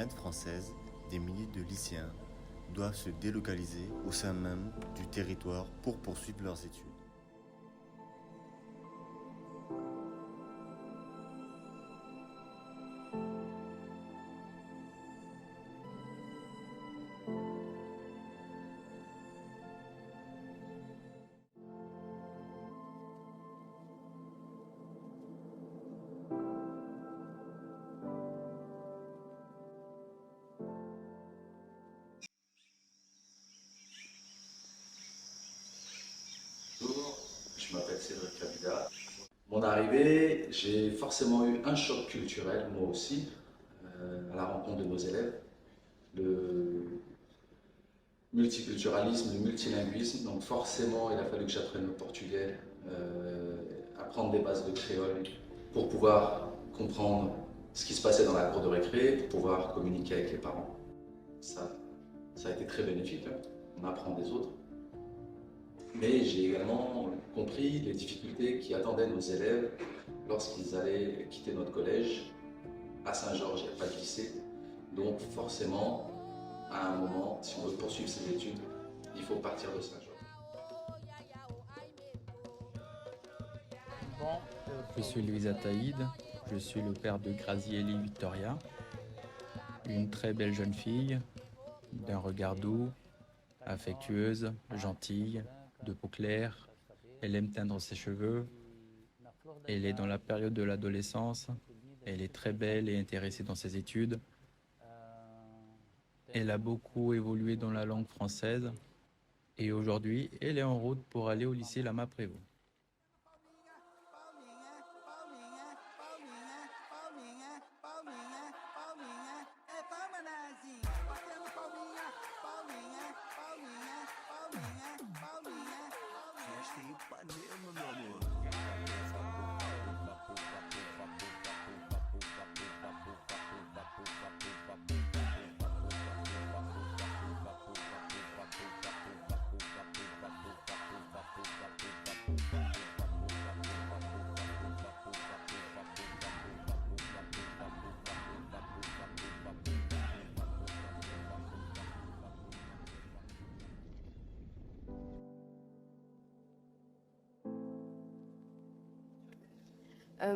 Guyane française, des milliers de lycéens doivent se délocaliser au sein même du territoire pour poursuivre leurs études. Bonjour, je m'appelle Cédric Kabila. Mon arrivée, j'ai forcément eu un choc culturel, moi aussi, à la rencontre de nos élèves. Le multiculturalisme, le multilinguisme, donc forcément il a fallu que j'apprenne le portugais, apprendre des bases de créole pour pouvoir comprendre ce qui se passait dans la cour de récré, pour pouvoir communiquer avec les parents. Ça a été très bénéfique, hein. On apprend des autres. Mais j'ai également compris les difficultés qui attendaient nos élèves lorsqu'ils allaient quitter notre collège. À Saint-Georges, il n'y a pas de lycée. Donc forcément, à un moment, si on veut poursuivre ses études, il faut partir de Saint-Georges. Je suis Louis Ataïd, je suis le père de Grazielli Victoria, une très belle jeune fille, d'un regard doux, affectueuse, gentille, de peau claire. Elle aime teindre ses cheveux. Elle est dans la période de l'adolescence. Elle est très belle et intéressée dans ses études. Elle a beaucoup évolué dans la langue française. Et aujourd'hui, elle est en route pour aller au lycée Lama Prévost.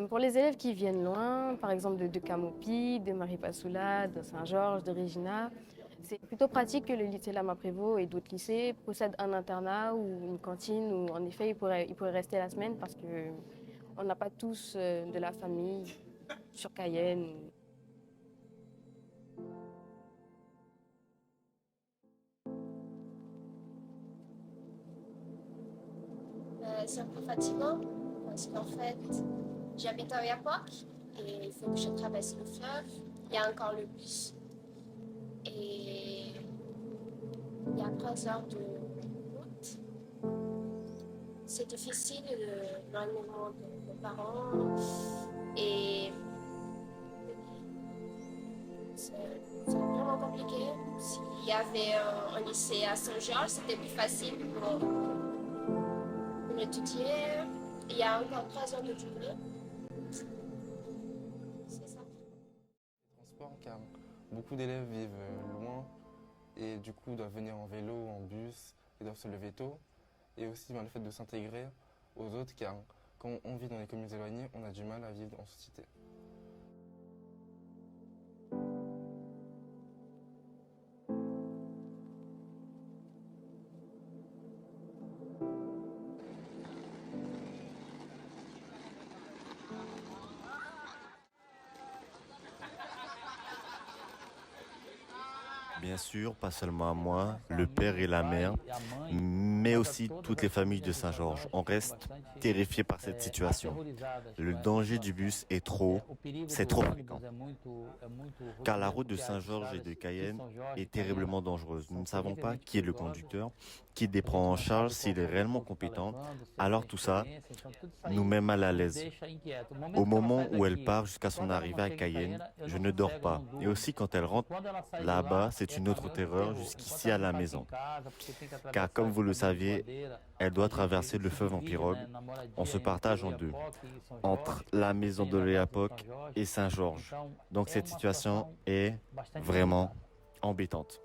Pour les élèves qui viennent loin, par exemple de Camopi, de Maripasoula, de Saint-Georges, de Regina, c'est plutôt pratique que le lycée Lama Prévost et d'autres lycées possèdent un internat ou une cantine où en effet ils pourraient rester la semaine parce qu'on n'a pas tous de la famille sur Cayenne. C'est un peu fatigant parce qu'en fait, j'habite à Oyapock et il faut que je traverse le fleuve. Il y a encore le bus et il y a 3 heures de route. C'est difficile, l'éloignement de mes parents et c'est vraiment compliqué. S'il y avait un lycée à Saint-Georges, c'était plus facile pour étudier. Il y a encore 3 heures de journée. C'est ça. Transport, car beaucoup d'élèves vivent loin et du coup doivent venir en vélo, en bus et doivent se lever tôt. Et aussi le fait de s'intégrer aux autres, car quand on vit dans les communes éloignées, on a du mal à vivre en société. Bien sûr, pas seulement à moi, le père et la mère, mais aussi toutes les familles de Saint-Georges. On reste terrifiés par cette situation. Le danger du bus est c'est trop fréquent. Car la route de Saint-Georges et de Cayenne est terriblement dangereuse. Nous ne savons pas qui est le conducteur, qui les prend en charge, s'il est réellement compétent. Alors tout ça nous met mal à l'aise. Au moment où elle part jusqu'à son arrivée à Cayenne, je ne dors pas. Et aussi quand elle rentre là-bas, c'est c'est une autre terreur jusqu'ici à la maison. Car comme vous le saviez, elle doit traverser le fleuve en pirogue. On se partage en deux, entre la maison de l'Oyapock et Saint-Georges. Donc cette situation est vraiment embêtante.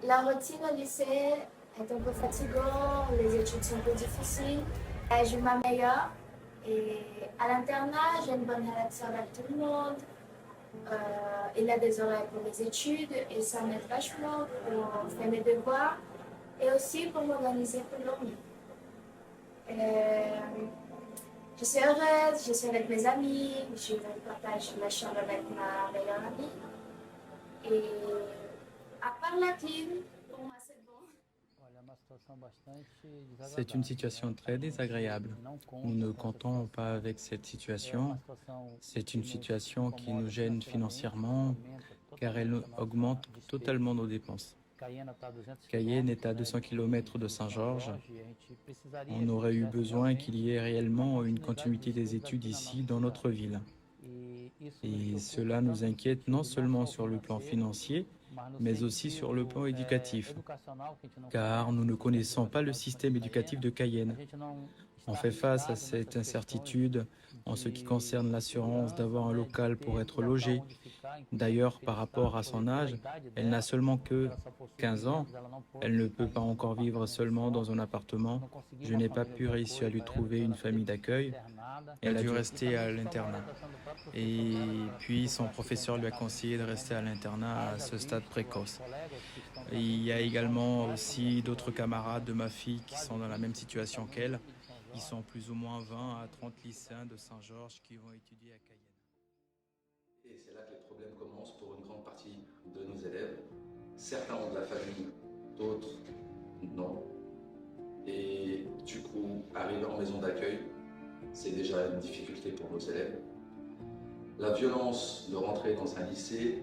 La routine au lycée est un peu fatigante, les études sont un peu difficiles. Je m'améliore et à l'internat, j'ai une bonne relation avec tout le monde. Il y a des horaires pour les études et ça m'aide vachement pour faire mes devoirs et aussi pour m'organiser pour dormir. Je suis heureuse, je suis avec mes amis, je partage la chambre avec ma meilleure amie. Et à part la clim, pour moi c'est bon. C'est une situation très désagréable. Nous ne comptons pas avec cette situation. C'est une situation qui nous gêne financièrement car elle augmente totalement nos dépenses. Cayenne est à 200 km de Saint-Georges. On aurait eu besoin qu'il y ait réellement une continuité des études ici dans notre ville. Et cela nous inquiète non seulement sur le plan financier, mais aussi sur le plan éducatif, car nous ne connaissons pas le système éducatif de Cayenne. On fait face à cette incertitude en ce qui concerne l'assurance d'avoir un local pour être logé. D'ailleurs, par rapport à son âge, elle n'a seulement que 15 ans. Elle ne peut pas encore vivre seulement dans un appartement. Je n'ai pas pu réussir à lui trouver une famille d'accueil. Elle a dû rester à l'internat. Et puis, son professeur lui a conseillé de rester à l'internat à ce stade précoce. Et il y a également aussi d'autres camarades de ma fille qui sont dans la même situation qu'elle. Ils sont plus ou moins 20 à 30 lycéens de Saint-Georges qui vont étudier à Cayenne. Et c'est là que les problèmes commencent pour une grande partie de nos élèves. Certains ont de la famille, d'autres non. Et du coup, arriver en maison d'accueil, c'est déjà une difficulté pour nos élèves. La violence de rentrer dans un lycée,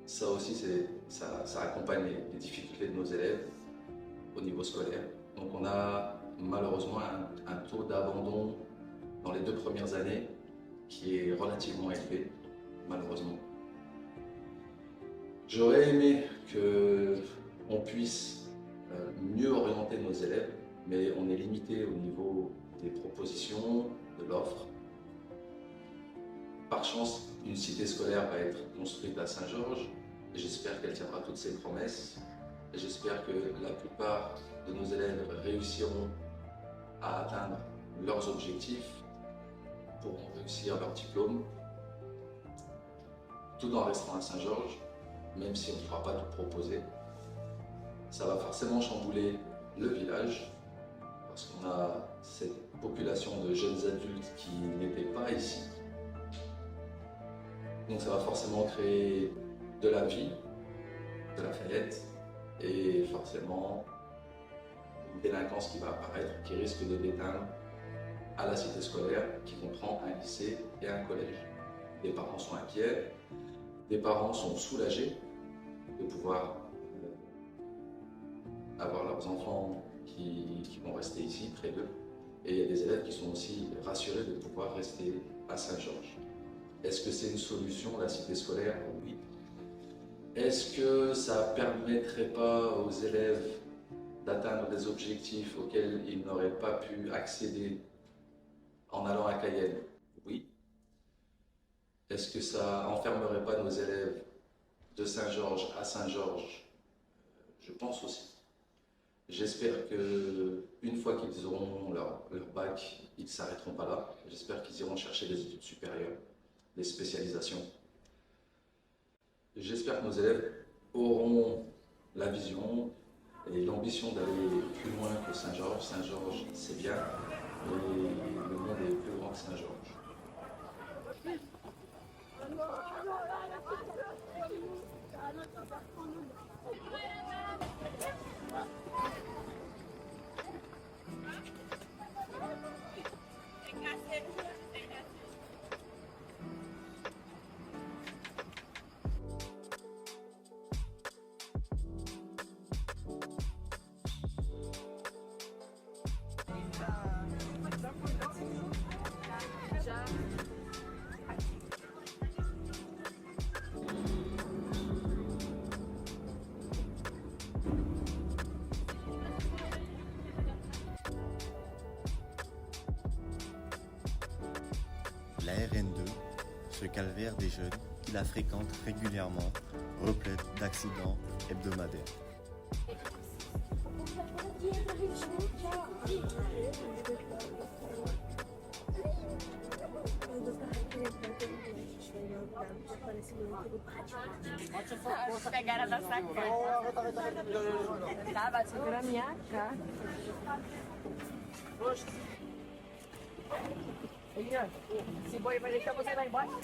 ça aussi, ça accompagne les difficultés de nos élèves au niveau scolaire. Donc on a malheureusement un taux d'abandon dans les 2 premières années qui est relativement élevé, malheureusement. J'aurais aimé qu'on puisse mieux orienter nos élèves, mais on est limité au niveau des propositions, de l'offre. Par chance, une cité scolaire va être construite à Saint-Georges et j'espère qu'elle tiendra toutes ses promesses. Et j'espère que la plupart de nos élèves réussiront à atteindre leurs objectifs, pourront réussir leur diplôme, tout en restant à Saint-Georges, même si on ne pourra pas tout proposer. Ça va forcément chambouler le village, parce qu'on a cette population de jeunes adultes qui n'étaient pas ici. Donc ça va forcément créer de la vie, de la fête, et forcément une délinquance qui va apparaître, qui risque de déteindre à la cité scolaire, qui comprend un lycée et un collège. Les parents sont inquiets, les parents sont soulagés de pouvoir avoir leurs enfants qui vont rester ici, près d'eux. Et il y a des élèves qui sont aussi rassurés de pouvoir rester à Saint-Georges. Est-ce que c'est une solution, la cité scolaire? Oui. Est-ce que ça ne permettrait pas aux élèves d'atteindre des objectifs auxquels ils n'auraient pas pu accéder en allant à Cayenne? Oui. Est-ce que ça enfermerait pas nos élèves de Saint-Georges à Saint-Georges? Je pense aussi. J'espère qu'une fois qu'ils auront leur bac, ils ne s'arrêteront pas là. J'espère qu'ils iront chercher des études supérieures, des spécialisations. J'espère que nos élèves auront la vision et l'ambition d'aller plus loin que Saint-Georges. Saint-Georges, c'est bien, mais le monde est plus grand que Saint-Georges. La RN2, ce calvaire des jeunes qui la fréquentent régulièrement, replète d'accidents hebdomadaires. Pegaram da sacada. Tava segurando a minha cara. Esse boi vai deixar você lá embaixo.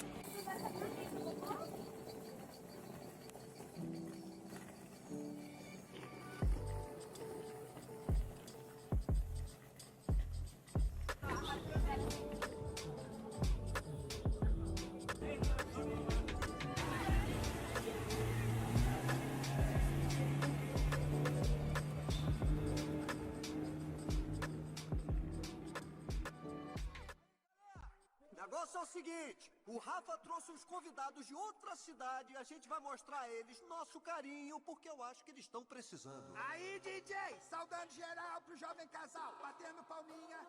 O negócio é o seguinte, o Rafa trouxe uns convidados de outra cidade e a gente vai mostrar a eles nosso carinho, porque eu acho que eles estão precisando. Aí, DJ, saudando geral pro jovem casal, batendo palminha.